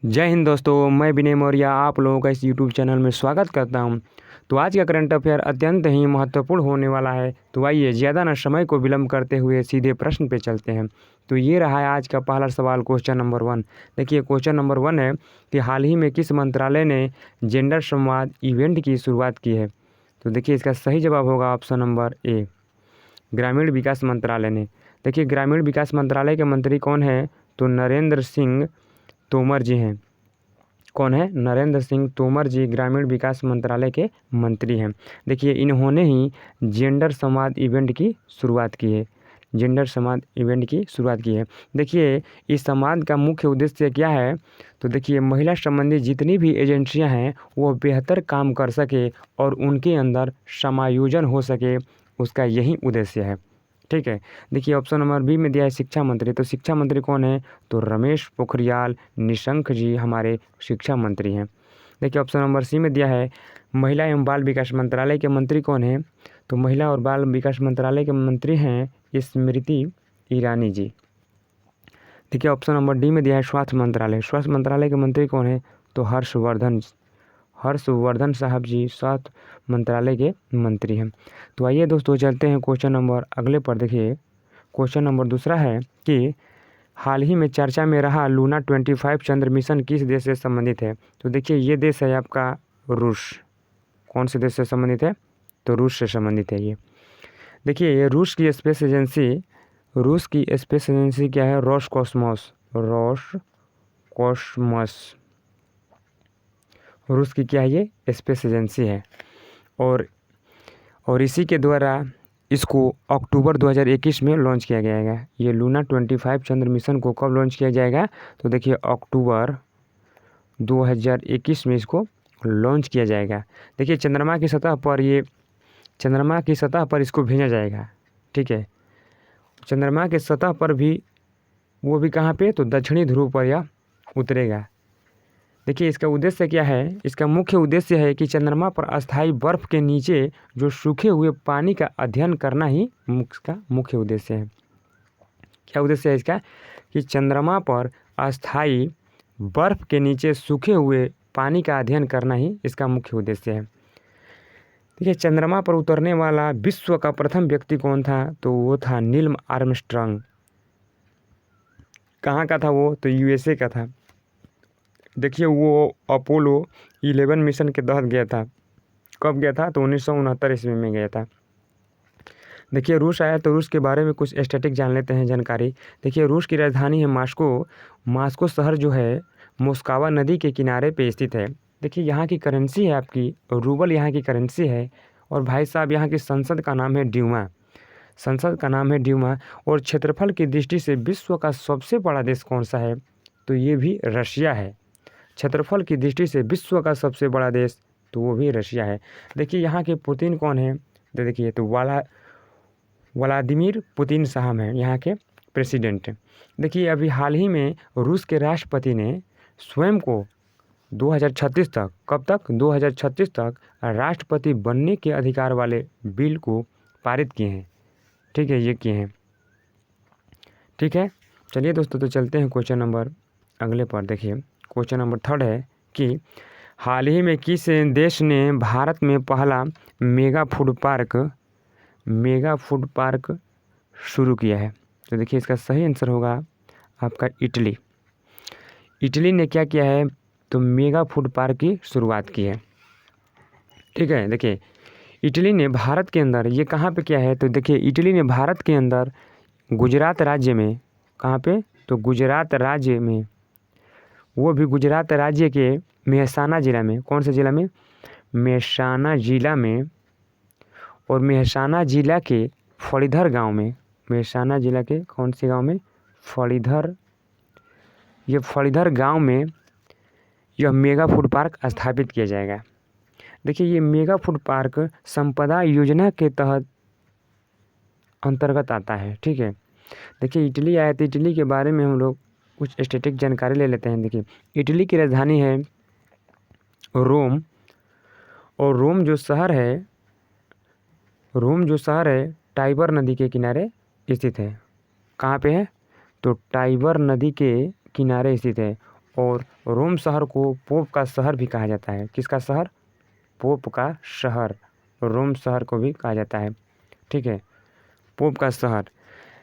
जय हिंद दोस्तों, मैं विनय मौर्य आप लोगों का इस यूट्यूब चैनल में स्वागत करता हूं। तो आज का करंट अफेयर अत्यंत ही महत्वपूर्ण होने वाला है। तो आइए ज़्यादा न समय को विलंब करते हुए सीधे प्रश्न पे चलते हैं। तो ये रहा है आज का पहला सवाल, क्वेश्चन नंबर 1। देखिए क्वेश्चन नंबर 1 है कि हाल ही में किस मंत्रालय ने जेंडर संवाद इवेंट की शुरुआत की है। तो देखिए इसका सही जवाब होगा ऑप्शन नंबर ए, ग्रामीण विकास मंत्रालय ने। देखिए ग्रामीण विकास मंत्रालय के मंत्री कौन है, तो नरेंद्र सिंह तोमर जी हैं। कौन है? नरेंद्र सिंह तोमर जी ग्रामीण विकास मंत्रालय के मंत्री हैं। देखिए इन्होंने ही जेंडर संवाद इवेंट की शुरुआत की है। जेंडर संवाद इवेंट की शुरुआत की है। देखिए इस संवाद का मुख्य उद्देश्य क्या है, तो देखिए महिला संबंधी जितनी भी एजेंसियां हैं वो बेहतर काम कर सके और उनके अंदर समायोजन हो सके, उसका यही उद्देश्य है। ठीक है। देखिए ऑप्शन नंबर बी में दिया है शिक्षा मंत्री। तो शिक्षा मंत्री कौन है, तो रमेश पोखरियाल निशंक जी हमारे शिक्षा मंत्री हैं। देखिए ऑप्शन नंबर सी में दिया है महिला एवं बाल विकास मंत्रालय के मंत्री कौन हैं, तो महिला और बाल विकास मंत्रालय के मंत्री हैं स्मृति ईरानी जी। देखिए ऑप्शन नंबर डी में दिया है स्वास्थ्य मंत्रालय। स्वास्थ्य मंत्रालय के मंत्री कौन है, तो हर्षवर्धन साहब जी स्वास्थ्य मंत्रालय के मंत्री हैं। तो आइए दोस्तों चलते हैं क्वेश्चन नंबर अगले पर। देखिए क्वेश्चन नंबर दूसरा है कि हाल ही में चर्चा में रहा लूना 25 चंद्र मिशन किस देश से संबंधित है। तो देखिए ये देश है आपका रूस। कौन से देश से संबंधित है, तो रूस से संबंधित है ये। देखिए ये रूस की स्पेस एजेंसी क्या है, रोसकॉस्मोस। रूस की क्या है, ये स्पेस एजेंसी है। और इसी के द्वारा इसको अक्टूबर 2021 में लॉन्च किया जाएगा। ये लूना 25 चंद्र मिशन को कब लॉन्च किया जाएगा, तो देखिए अक्टूबर 2021 में इसको लॉन्च किया जाएगा। देखिए चंद्रमा की सतह पर इसको भेजा जाएगा। ठीक है, चंद्रमा के सतह पर भी, वो भी कहाँ पे, तो दक्षिणी ध्रुव पर यह उतरेगा। देखिए इसका उद्देश्य क्या है, इसका मुख्य उद्देश्य है कि चंद्रमा पर अस्थायी बर्फ के नीचे जो सूखे हुए पानी का अध्ययन करना ही इसका मुख्य उद्देश्य है। क्या उद्देश्य है इसका, कि चंद्रमा पर अस्थायी बर्फ के नीचे सूखे हुए पानी का अध्ययन करना ही इसका मुख्य उद्देश्य है। देखिए चंद्रमा पर उतरने वाला विश्व का प्रथम व्यक्ति कौन था, तो वो था नील आर्मस्ट्रांग। कहाँ का था वो, तो यूएसए का था। देखिए वो अपोलो 11 मिशन के तहत गया था। कब गया था, तो 1969 ईस्वी में गया था। देखिए रूस आया, तो रूस के बारे में कुछ स्टैटिक जान लेते हैं जानकारी। देखिए रूस की राजधानी है मास्को शहर जो है मोस्कावा नदी के किनारे पे स्थित है। देखिए यहाँ की करेंसी है आपकी रूबल, यहाँ की करेंसी है। और भाई साहब यहाँ की संसद का नाम है ड्यूमा। और क्षेत्रफल की दृष्टि से विश्व का सबसे बड़ा देश कौन सा है, तो ये भी रशिया है। क्षेत्रफल की दृष्टि से विश्व का सबसे बड़ा देश, तो वो भी रशिया है। देखिए यहाँ के पुतिन कौन है, तो देखिए तो व्लादिमीर पुतिन साहब हैं यहाँ के प्रेसिडेंट। देखिए अभी हाल ही में रूस के राष्ट्रपति ने स्वयं को 2036 तक, कब तक, 2036 तक राष्ट्रपति बनने के अधिकार वाले बिल को पारित किए हैं। ठीक है, ये किए हैं। ठीक है, चलिए दोस्तों तो चलते हैं क्वेश्चन नंबर अगले पर। देखिए क्वेश्चन नंबर 3 है कि हाल ही में किस देश ने भारत में पहला मेगा फूड पार्क शुरू किया है। तो देखिए इसका सही आंसर होगा आपका इटली ने क्या किया है, तो मेगा फूड पार्क की शुरुआत की है। ठीक है, देखिए इटली ने भारत के अंदर, ये कहाँ पे किया है, तो देखिए इटली ने भारत के अंदर गुजरात राज्य में, कहाँ पे, तो गुजरात राज्य में, वो भी गुजरात राज्य के मेहसाना जिला में। कौन से जिला में, मेहसाना जिला में। और मेहसाना जिला के फणीधर गांव में, मेहसाना जिला के कौन से गांव में, फणीधर गांव में यह मेगा फूड पार्क स्थापित किया जाएगा। देखिए ये मेगा फूड पार्क संपदा योजना के तहत अंतर्गत आता है। ठीक है, देखिए इटली आया, तो इटली के बारे में हम लोग कुछ स्टैटिक जानकारी ले लेते हैं। देखिए इटली की राजधानी है रोम। और रोम जो शहर है टाइबर नदी के किनारे स्थित है। कहाँ पे है, तो टाइबर नदी के किनारे स्थित है। और रोम शहर को पोप का शहर भी कहा जाता है। किसका शहर? पोप का शहर, रोम शहर को भी कहा जाता है। ठीक है, पोप का शहर।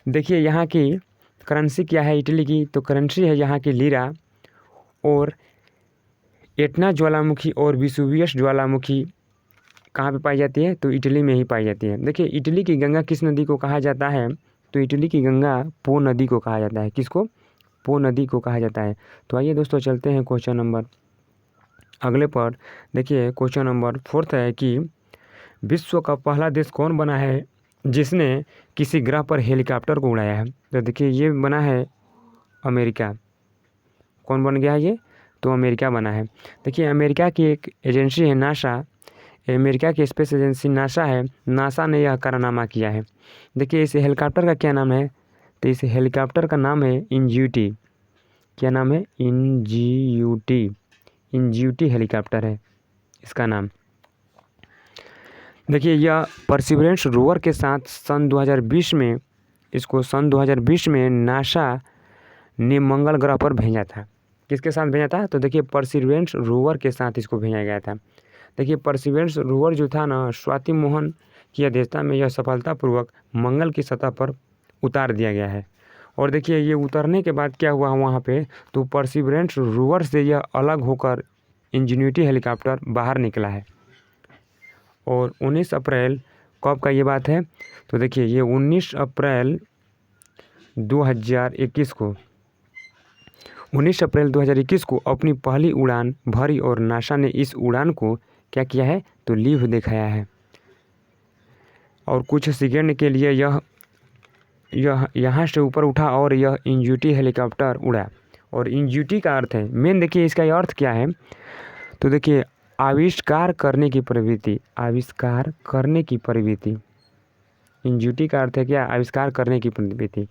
देखिए यहाँ की करेंसी क्या है इटली की? तो करेंसी है यहाँ की लीरा। और एटना ज्वालामुखी और विसुवियस ज्वालामुखी कहाँ पे पाई जाती है? तो इटली में ही पाई जाती है। देखिए इटली की गंगा किस नदी को कहा जाता है? तो इटली की गंगा पो नदी को कहा जाता है। किसको? पो नदी को कहा जाता है। तो आइए दोस्तों चलते हैं क्वेश्चन नंबर अगले पर। देखिए क्वेश्चन नंबर 4 है कि विश्व का पहला देश कौन बना है जिसने किसी ग्रह पर हेलीकॉप्टर को उड़ाया है? तो देखिए ये बना है अमेरिका। कौन बन गया है ये? तो अमेरिका बना है। देखिए अमेरिका की एक एजेंसी है नासा, अमेरिका की स्पेस एजेंसी नासा है, नासा ने यह कारनामा किया है। देखिए इस हेलीकॉप्टर का क्या नाम है? तो इस हेलीकॉप्टर का नाम है इंज्यूटी। क्या नाम है? इंज्यूटी। इंज्यूटी हेलीकॉप्टर है इसका नाम। देखिए यह परसिवरेंस रोवर के साथ सन 2020 में नासा ने मंगल ग्रह पर भेजा था। किसके साथ भेजा था? तो देखिए परसिवरेंस रोवर के साथ इसको भेजा गया था। देखिए परसिवरेंस रोवर जो था ना, स्वाति मोहन की अध्यक्षता में यह सफलतापूर्वक मंगल की सतह पर उतार दिया गया है। और देखिए ये उतरने के बाद क्या हुआ वहाँ पे? तो परसिवरेंस रोवर से यह अलग होकर इंजेन्युटी हेलीकॉप्टर बाहर निकला है। और 19 अप्रैल कब का ये बात है? तो देखिए ये 19 अप्रैल 2021 को अपनी पहली उड़ान भरी और नासा ने इस उड़ान को क्या किया है? तो लीव दिखाया है। और कुछ सेकेंड के लिए यह यहाँ से ऊपर उठा और यह इंज्यूटी हेलीकॉप्टर उड़ा। और इंज्यूटी का अर्थ है मेन, देखिए इसका ये अर्थ क्या है? तो देखिए आविष्कार करने की प्रवृत्ति, आविष्कार करने की प्रवृत्ति। इंज्यूटी का अर्थ है क्या? आविष्कार करने की प्रवृत्ति।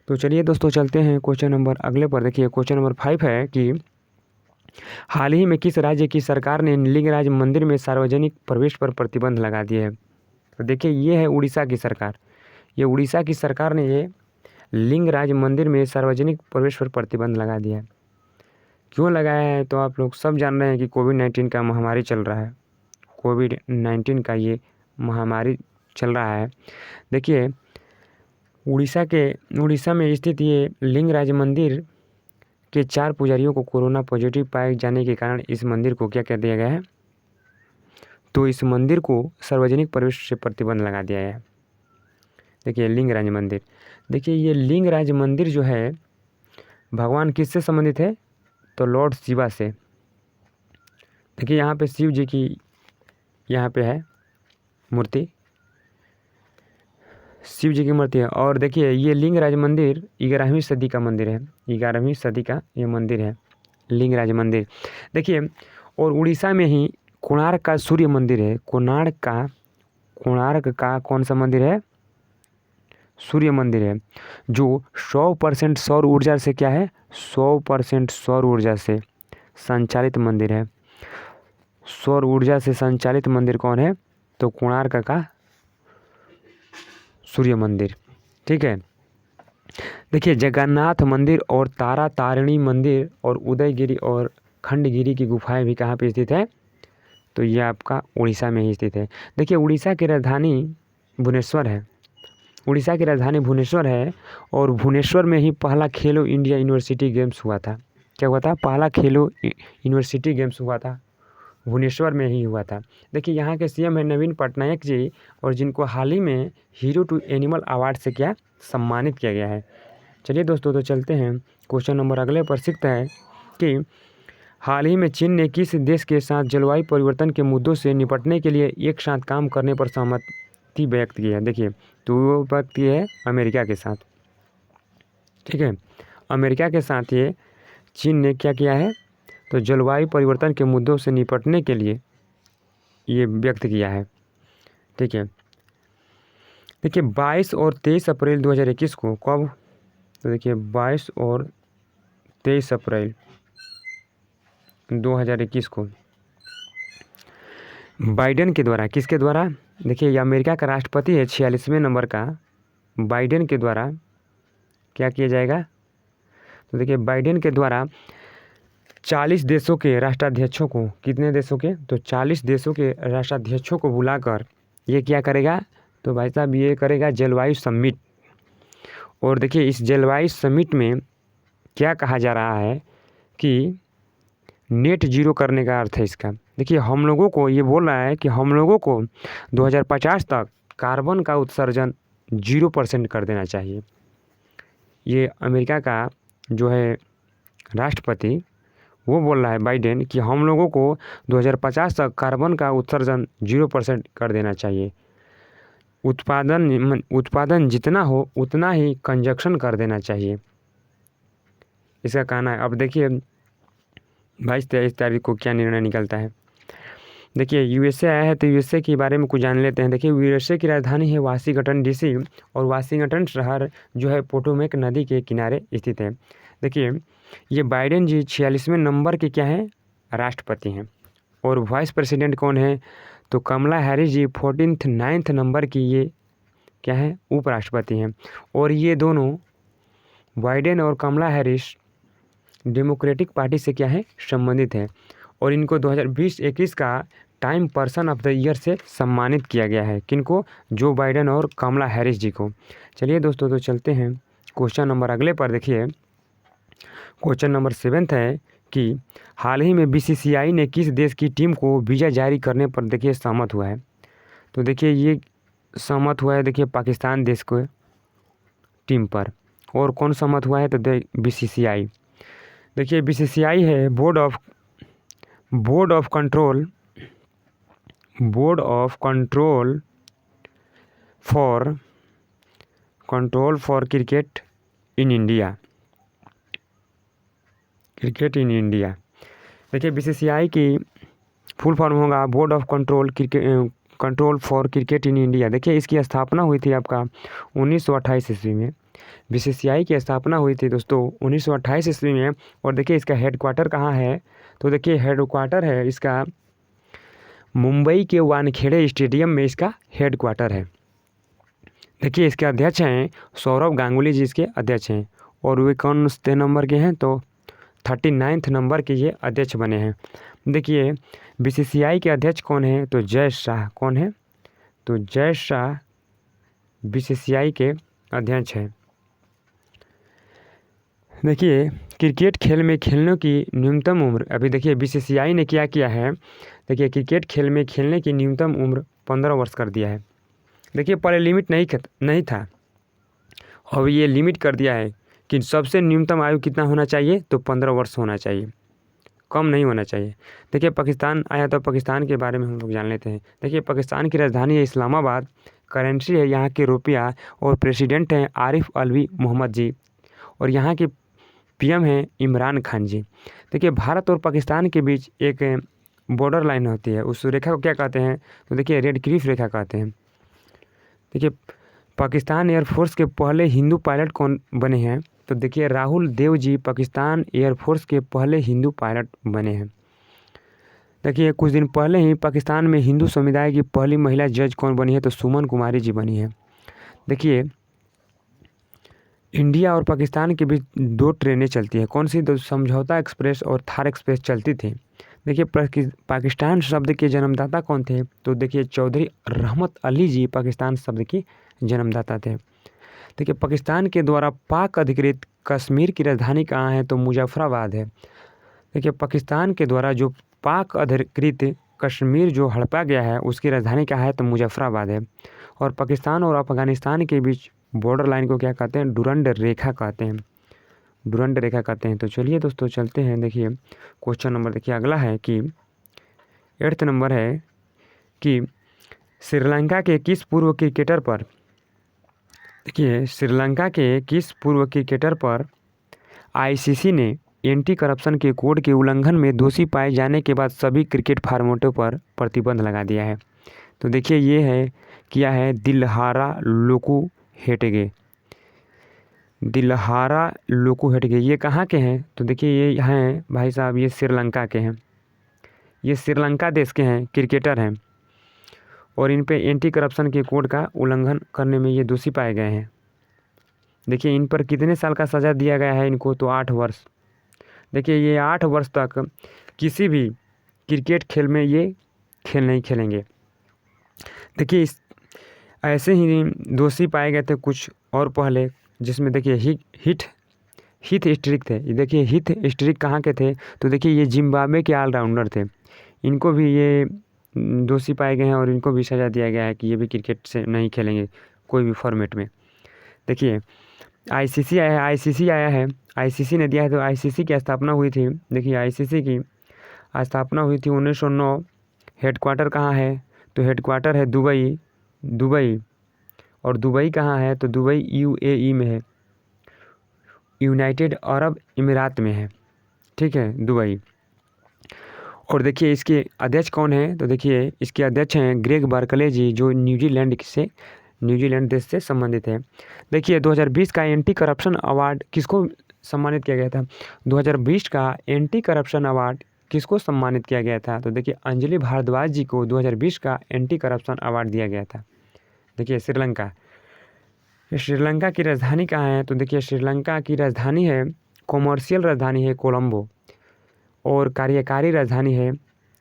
तो चलिए दोस्तों चलते हैं क्वेश्चन नंबर अगले पर। देखिए क्वेश्चन नंबर 5 है कि हाल ही में किस राज्य की सरकार ने लिंगराज मंदिर में सार्वजनिक प्रवेश पर प्रतिबंध लगा दिया है? तो देखिए ये है उड़ीसा की सरकार। ये उड़ीसा की सरकार ने ये लिंगराज मंदिर में सार्वजनिक प्रवेश पर प्रतिबंध लगा दिया है। क्यों लगाया है? तो आप लोग सब जान रहे हैं कि कोविड-19 का महामारी चल रहा है। कोविड-19 का ये महामारी चल रहा है। देखिए उड़ीसा में स्थित ये लिंगराज मंदिर के 4 पुजारियों को कोरोना पॉजिटिव पाए जाने के कारण इस मंदिर को क्या कर दिया गया है? तो इस मंदिर को सार्वजनिक प्रवेश से प्रतिबंध लगा दिया है। देखिए लिंगराज मंदिर। देखिए ये लिंगराज मंदिर जो है भगवान किससे संबंधित है? तो लॉर्ड शिवा से। देखिए यहाँ पे शिव जी की यहाँ पे है मूर्ति, शिव जी की मूर्ति है। और देखिए ये लिंगराज मंदिर 11वीं सदी का मंदिर है। 11वीं सदी का ये मंदिर है लिंगराज मंदिर। देखिए और उड़ीसा में ही कोणार्क का सूर्य मंदिर है। कोणार्क का कौन सा मंदिर है? सूर्य मंदिर है, जो 100% सौर ऊर्जा से क्या है? 100% सौर ऊर्जा से संचालित मंदिर है। सौर ऊर्जा से संचालित मंदिर कौन है? तो कोणार्क का सूर्य मंदिर। ठीक है। देखिए जगन्नाथ मंदिर और तारा तारिणी मंदिर और उदयगिरी और खंडगिरी की गुफाएं भी कहाँ पे स्थित है? तो ये आपका उड़ीसा में ही स्थित है। देखिए उड़ीसा की राजधानी भुवनेश्वर है। उड़ीसा की राजधानी भुवनेश्वर है और भुवनेश्वर में ही पहला खेलो इंडिया यूनिवर्सिटी गेम्स हुआ था। क्या हुआ था? पहला खेलो यूनिवर्सिटी गेम्स हुआ था, भुवनेश्वर में ही हुआ था। देखिए यहाँ के सीएम है नवीन पटनायक जी, और जिनको हाल ही में हीरो टू एनिमल अवार्ड से क्या सम्मानित किया गया है। चलिए दोस्तों तो चलते हैं क्वेश्चन नंबर अगले पर। सीखता है कि हाल ही में चीन ने किस देश के साथ जलवायु परिवर्तन के मुद्दों से निपटने के लिए एक साथ काम करने पर सहमति व्यक्त की है? देखिए तो वो व्यक्त की है अमेरिका के साथ। ठीक है, अमेरिका के साथ ये चीन ने क्या किया है? तो जलवायु परिवर्तन के मुद्दों से निपटने के लिए ये व्यक्त किया है। ठीक है। देखिए 22 और 23 अप्रैल 2021 को कब? तो देखिए 22 और 23 अप्रैल 2021 को बाइडेन के द्वारा, किसके द्वारा? देखिए ये अमेरिका का राष्ट्रपति है 46वें नंबर का, बाइडेन के द्वारा क्या किया जाएगा? तो देखिए बाइडेन के द्वारा 40 देशों के राष्ट्राध्यक्षों को, कितने देशों के, तो 40 देशों के राष्ट्राध्यक्षों को बुलाकर ये क्या करेगा, तो भाई साहब ये करेगा जलवायु समिट। और देखिए इस जलवायु समिट में क्या कहा जा रहा है कि नेट जीरो करने का अर्थ है इसका। देखिए हम लोगों को ये बोल रहा है कि हम लोगों को 2050 तक कार्बन का उत्सर्जन 0% कर देना चाहिए। ये अमेरिका का जो है राष्ट्रपति वो बोल रहा है बाइडेन कि हम लोगों को 2050 तक कार्बन का उत्सर्जन 0% कर देना चाहिए। उत्पादन जितना हो उतना ही कंजक्शन कर देना चाहिए, इसका कहना है। अब देखिए 22-23 तारीख को क्या निर्णय निकलता है। देखिए यूएसए आया है तो यूएसए के बारे में कुछ जान लेते हैं। देखिए यूएसए की राजधानी है वाशिंगटन डीसी और वाशिंगटन शहर जो है पोटोमेक नदी के किनारे स्थित है। देखिए ये बाइडेन जी 46वें नंबर के क्या हैं, राष्ट्रपति हैं। और वाइस प्रेसिडेंट कौन है, तो कमला हैरिस जी 9th नंबर की ये क्या है, उपराष्ट्रपति हैं। और ये दोनों बाइडेन और कमला हैरिस डेमोक्रेटिक पार्टी से क्या है, संबंधित है। और इनको 2020-21 का time person of the year से सम्मानित किया गया है। किनको, जो बाइडेन और कमला हैरिस जी को। चलिए दोस्तों तो चलते हैं क्वेश्चन नंबर अगले पर। देखिए क्वेश्चन नंबर 7 है कि हाल ही में बीसीसीआई ने किस देश की टीम को वीज़ा जारी करने पर देखिए सहमत हुआ है। तो देखिए ये सहमत हुआ है देखिए पाकिस्तान देश को टीम पर। और कौन सहमत हुआ है, तो बीसीसीआई। देखिए बीसीसीआई है board of control for cricket in India. देखिए बीसीसीआई की फुल फॉर्म होगा board of control for cricket in India. देखिए इसकी स्थापना हुई थी आपका 1928 ईस्वी में। बीसीसीआई की स्थापना हुई थी दोस्तों 1928 ईस्वी में। और देखिए इसका हेडक्वार्टर कहाँ है, तो देखिए हेडक्वार्टर है इसका मुंबई के वानखेड़े स्टेडियम में इसका हेडक्वार्टर है। देखिए इसके अध्यक्ष हैं सौरव गांगुली जी, इसके अध्यक्ष हैं। और वे कौन से नंबर के हैं, तो 39th नंबर के ये अध्यक्ष बने हैं। देखिए बीसीसीआई के अध्यक्ष कौन है, तो जय शाह। कौन है, तो जय शाह बीसीसीआई के अध्यक्ष हैं। देखिए क्रिकेट खेल में खेलने की न्यूनतम उम्र, अभी देखिए बीसीसीआई ने क्या किया है, देखिए क्रिकेट खेल में खेलने की न्यूनतम उम्र 15 वर्ष कर दिया है। देखिए पहले लिमिट नहीं था, अब ये लिमिट कर दिया है कि सबसे न्यूनतम आयु कितना होना चाहिए, तो 15 वर्ष होना चाहिए, कम नहीं होना चाहिए। देखिए पाकिस्तान आया तो पाकिस्तान के बारे में हम लोग जान लेते हैं। देखिए पाकिस्तान की राजधानी है इस्लामाबाद, करेंसी है यहाँ की रुपया, और प्रेसिडेंट हैं आरिफ अलवी मोहम्मद जी, और यहाँ के पीएम हैं इमरान खान जी। देखिए भारत और पाकिस्तान के बीच एक बॉर्डर लाइन होती है, उस रेखा को क्या कहते हैं, तो देखिए रेड क्लिफ रेखा कहते हैं। देखिए पाकिस्तान एयरफोर्स के पहले हिंदू पायलट कौन बने हैं, तो देखिए राहुल देव जी पाकिस्तान एयरफोर्स के पहले हिंदू पायलट बने हैं। देखिए कुछ दिन पहले ही पाकिस्तान में हिंदू समुदाय की पहली महिला जज कौन बनी है, तो सुमन कुमारी जी बनी है। देखिए इंडिया और पाकिस्तान के बीच 2 ट्रेनें चलती हैं, कौन सी, तो समझौता एक्सप्रेस और थार एक्सप्रेस चलती थी। देखिए पाकिस्तान शब्द के जन्मदाता कौन थे, तो देखिए चौधरी रहमत अली जी पाकिस्तान शब्द की जन्मदाता थे। देखिए पाकिस्तान के द्वारा पाक अधिकृत कश्मीर की राजधानी कहाँ है, तो मुजफ्फराबाद है। देखिए पाकिस्तान के द्वारा जो पाक अधिकृत कश्मीर जो हड़पा गया है उसकी राजधानी क्या है, तो मुजफ्फराबाद है। और पाकिस्तान और अफगानिस्तान के बीच बॉर्डर लाइन को क्या कहते हैं, डुरंड रेखा कहते हैं, डुरंड रेखा कहते हैं। तो चलिए दोस्तों चलते हैं। देखिए क्वेश्चन नंबर देखिए अगला है कि 8th नंबर है कि श्रीलंका के किस पूर्व क्रिकेटर पर, देखिए श्रीलंका के किस पूर्व क्रिकेटर पर आईसीसी ने एंटी करप्शन के कोड के उल्लंघन में दोषी पाए जाने के बाद सभी क्रिकेट फॉर्मेटों पर प्रतिबंध लगा दिया है। तो देखिए ये है किया है दिलहारा लोकू हेटगे। ये कहाँ के हैं, तो देखिए ये हैं भाई साहब, ये श्रीलंका के हैं, ये श्रीलंका देश के हैं, क्रिकेटर हैं। और इन पे एंटी करप्शन के कोड का उल्लंघन करने में ये दोषी पाए गए हैं। देखिए इन पर कितने साल का सज़ा दिया गया है इनको, तो 8 वर्ष। देखिए ये 8 वर्ष तक किसी भी क्रिकेट खेल में ये खेल नहीं खेलेंगे। देखिए इस ऐसे ही दोषी पाए गए थे कुछ और पहले, जिसमें देखिए हीथ स्ट्रिक थे। ये देखिए हीथ स्ट्रिक कहाँ के थे, तो देखिए ये जिम्बाब्वे के ऑलराउंडर थे। इनको भी ये दोषी पाए गए हैं और इनको भी सज़ा दिया गया है कि ये भी क्रिकेट से नहीं खेलेंगे कोई भी फॉर्मेट में। देखिए आईसीसी आया है, आईसीसी ने दिया है। तो आईसीसी की स्थापना हुई थी, देखिए आईसीसी की स्थापना हुई थी 1909। हेडक्वार्टर कहाँ है, तो हेडक्वार्टर है दुबई। और दुबई कहाँ है, तो दुबई यूएई में है, यूनाइटेड अरब अमीरात में है, ठीक है, दुबई। और देखिए इसके अध्यक्ष कौन है, तो देखिए इसके अध्यक्ष हैं ग्रेग बर्कले जी, जो न्यूजीलैंड देश से संबंधित है। देखिए 2020 का एंटी करप्शन अवार्ड किसको सम्मानित किया गया था, 2020 का एंटी करप्शन अवार्ड किसको सम्मानित किया गया था, तो देखिए अंजलि भारद्वाज जी को 2020 का एंटी करप्शन अवार्ड दिया गया था। देखिए श्रीलंका की राजधानी कहाँ है, तो देखिए श्रीलंका की राजधानी है, कॉमर्शियल राजधानी है कोलंबो, और कार्यकारी राजधानी है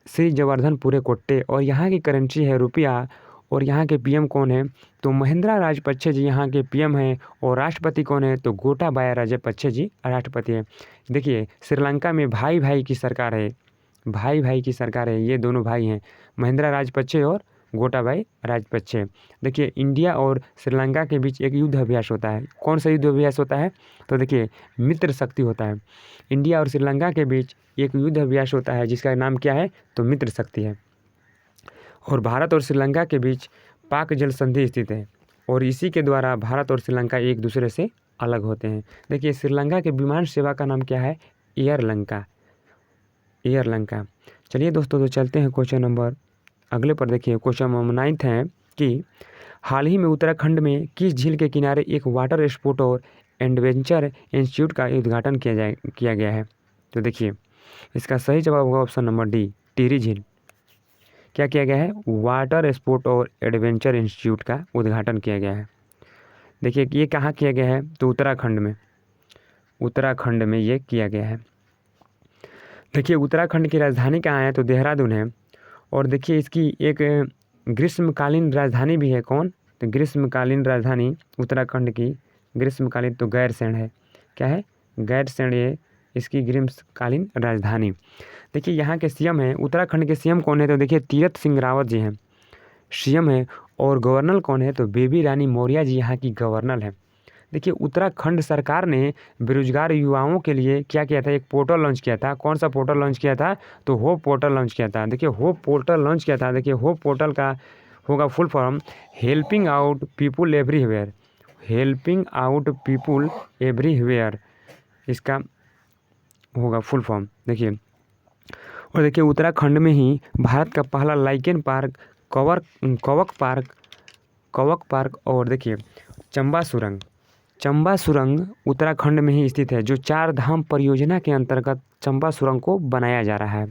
श्री जवर्धनपुरे कोट्टे, और यहाँ की करेंसी है रुपया। और यहाँ के पीएम कौन है, तो महिंद्रा राजपक्षे जी यहाँ के पीएम हैं। और राष्ट्रपति कौन है, तो गोटाबाया राजपक्षे जी राष्ट्रपति है। देखिए श्रीलंका में भाई भाई की सरकार है, ये दोनों भाई हैं, महिंद्रा राजपक्षे और गोटाबाया राजपक्षे। देखिए इंडिया और श्रीलंका के बीच एक युद्ध अभ्यास होता है। कौन सा युद्ध अभ्यास होता है, तो देखिए मित्र शक्ति होता है। इंडिया और श्रीलंका के बीच एक युद्ध अभ्यास होता है जिसका नाम क्या है, तो मित्र शक्ति है। और भारत और श्रीलंका के बीच पाक जल संधि स्थित है, और इसी के द्वारा भारत और श्रीलंका एक दूसरे से अलग होते हैं। देखिए श्रीलंका के विमान सेवा का नाम क्या है, एयर लंका। चलिए दोस्तों, तो चलते हैं क्वेश्चन नंबर अगले पर। देखिए क्वेश्चन नंबर 9 है कि हाल ही में उत्तराखंड में किस झील के किनारे एक वाटर स्पोर्ट और एडवेंचर इंस्टीट्यूट का उद्घाटन किया गया है, तो देखिए इसका सही जवाब होगा ऑप्शन नंबर डी, टिहरी झील। क्या किया गया है, वाटर स्पोर्ट और एडवेंचर इंस्टीट्यूट का उद्घाटन किया गया है। देखिए ये कहाँ किया गया है, तो उत्तराखंड में ये किया गया है। देखिए उत्तराखंड की राजधानी कहाँ है, तो देहरादून है। और देखिए इसकी एक ग्रीष्मकालीन राजधानी भी है, कौन, तो ग्रीष्मकालीन राजधानी उत्तराखंड की ग्रीष्मकालीन तो गैरसैंण है। क्या है, गैरसैंण, ये इसकी ग्रीष्मकालीन राजधानी। देखिए यहाँ के सीएम हैं, उत्तराखंड के सीएम कौन है, तो देखिए तीरथ सिंह रावत जी हैं सीएम है। और गवर्नर कौन है, तो बेबी रानी मौर्य जी यहाँ की गवर्नर है। देखिए उत्तराखंड सरकार ने बेरोजगार युवाओं के लिए क्या किया था, एक पोर्टल लॉन्च किया था। कौन सा पोर्टल लॉन्च किया था, तो होप पोर्टल लॉन्च किया था। देखिए होप पोर्टल लॉन्च किया था। देखिए होप पोर्टल का होगा full form helping out people everywhere, इसका होगा फुल फॉर्म। देखिए और देखिए उत्तराखंड में ही भारत का पहला लाइकेन पार्क, कवक पार्क और देखिए चंबा सुरंग उत्तराखंड में ही स्थित है, जो 4 धाम परियोजना के अंतर्गत चंबा सुरंग को बनाया जा रहा है।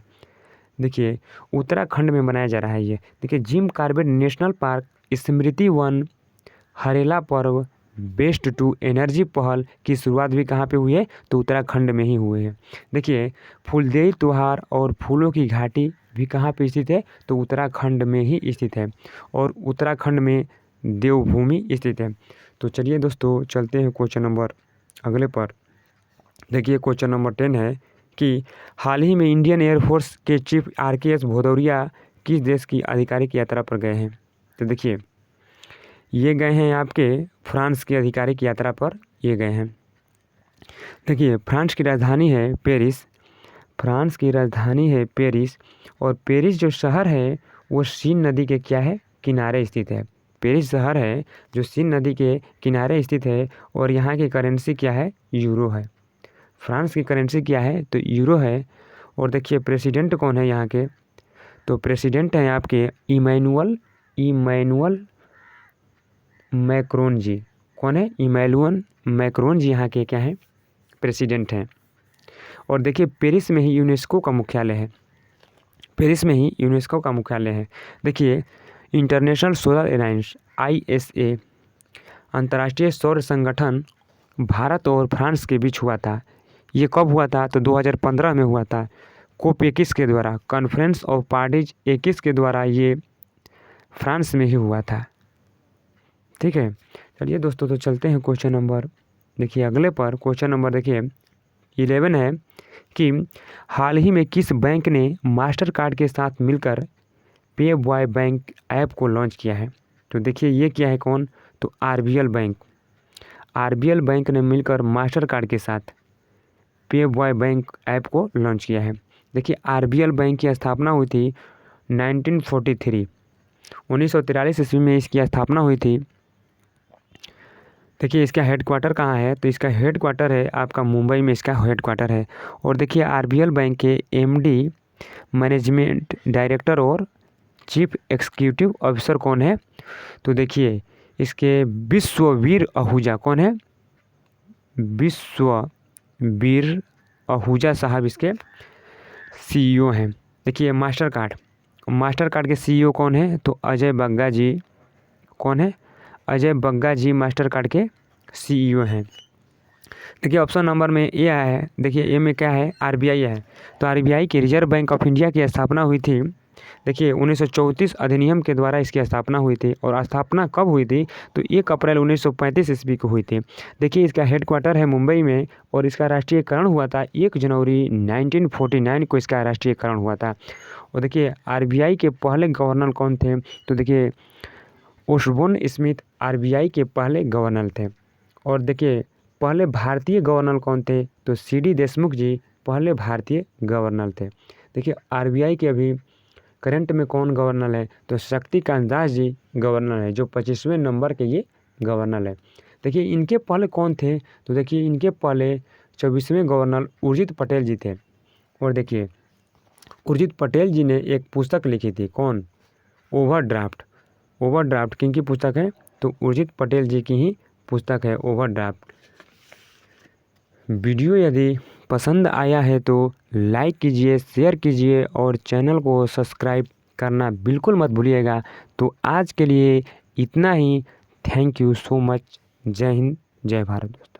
देखिए उत्तराखंड में बनाया जा रहा है ये। देखिए जिम कॉर्बेट नेशनल पार्क, स्मृति वन, हरेला पर्व, बेस्ट टू एनर्जी पहल की शुरुआत भी कहाँ पे हुई है, तो उत्तराखंड में ही हुए हैं। देखिए फूलदेई त्योहार और फूलों की घाटी भी कहाँ पे स्थित है, तो उत्तराखंड में ही स्थित है। और उत्तराखंड में देवभूमि स्थित है। तो चलिए दोस्तों चलते हैं क्वेश्चन नंबर अगले पर। देखिए क्वेश्चन नंबर 10 है कि हाल ही में इंडियन एयरफोर्स के चीफ RKS भदौरिया किस देश की आधिकारिक यात्रा पर गए हैं, तो देखिए ये गए हैं आपके फ्रांस की आधिकारिक यात्रा पर ये गए हैं। देखिए फ्रांस की राजधानी है पेरिस, और पेरिस जो शहर है वो सीन नदी के क्या है, किनारे स्थित है। पेरिस शहर है जो सीन नदी के किनारे स्थित है, और यहाँ की करेंसी क्या है, यूरो है। फ्रांस की करेंसी क्या है, तो यूरो है। और देखिए प्रेसिडेंट कौन है यहाँ के, तो प्रेसिडेंट हैं आपके इमैनुअल मैक्रोन जी। कौन है, इमैनुअल मैक्रोन जी यहाँ के क्या हैं, प्रेसिडेंट हैं। और देखिए पेरिस में ही यूनेस्को का मुख्यालय है। देखिए इंटरनेशनल सोलर अलायंस ISA अंतर्राष्ट्रीय सौर संगठन भारत और फ्रांस के बीच हुआ था। ये कब हुआ था? तो 2015 में हुआ था, COP 21 के द्वारा, कॉन्फ्रेंस ऑफ पार्टीज 21 के द्वारा ये फ्रांस में ही हुआ था। ठीक है, चलिए दोस्तों, तो चलते हैं क्वेश्चन नंबर, देखिए अगले पर। क्वेश्चन नंबर देखिए 11 है कि हाल ही में किस बैंक ने मास्टर कार्ड के साथ मिलकर पे बॉय बैंक ऐप को लॉन्च किया है? तो देखिए ये क्या है, कौन? तो RBL बैंक। RBL बैंक ने मिलकर मास्टर कार्ड के साथ पे बॉय बैंक ऐप को लॉन्च किया है। देखिए RBL बैंक की स्थापना हुई थी 1943, 1943 ईस्वी में इसकी स्थापना हुई थी। देखिए इसका हेडक्वार्टर कहाँ है? तो इसका हेडक्वार्टर है आपका मुंबई में, इसका हेडक्वार्टर है। और देखिए RBL बैंक के MD, मैनेजमेंट डायरेक्टर और चीफ एग्जीक्यूटिव ऑफिसर कौन है? तो देखिए इसके विश्ववीर आहूजा कौन है? विश्ववीर आहूजा साहब इसके CEO हैं। देखिए मास्टर कार्ड के CEO कौन है? तो अजय बग्गा जी। कौन है? अजय बग्गा जी मास्टर कार्ड के CEO हैं। देखिए ऑप्शन नंबर में ए आया है। देखिए ए में क्या है? RBI है। तो RBI की रिजर्व बैंक ऑफ इंडिया की स्थापना हुई थी, देखिए 1934 अधिनियम के द्वारा इसकी स्थापना हुई थी। और स्थापना कब हुई थी? तो 1 अप्रैल 1935 ईस्वी को हुई थी। देखिए इसका हेडक्वार्टर है मुंबई में और इसका राष्ट्रीयकरण हुआ था 1 जनवरी 1949 को, इसका राष्ट्रीयकरण हुआ था। और देखिए RBI के पहले गवर्नर कौन थे? तो देखिए ओसबोर्न स्मिथ RBI के पहले गवर्नर थे। और देखिए पहले भारतीय गवर्नर कौन थे? तो CD देशमुख जी पहले भारतीय गवर्नर थे। देखिए RBI के अभी करंट में कौन गवर्नर है? तो शक्तिकांत दास जी गवर्नर है, जो 25वें नंबर के ये गवर्नर है। देखिए इनके पहले कौन थे? तो देखिए इनके पहले 24वें गवर्नर उर्जित पटेल जी थे। और देखिए उर्जित पटेल जी ने एक पुस्तक लिखी थी, कौन? ओवरड्राफ्ट किनकी पुस्तक है? तो उर्जित पटेल जी की ही पुस्तक है ओवरड्राफ्ट। वीडियो यदि पसंद आया है तो लाइक कीजिए, शेयर कीजिए और चैनल को सब्सक्राइब करना बिल्कुल मत भूलिएगा। तो आज के लिए इतना ही। Thank you so much. जय हिंद, जय भारत दोस्तों।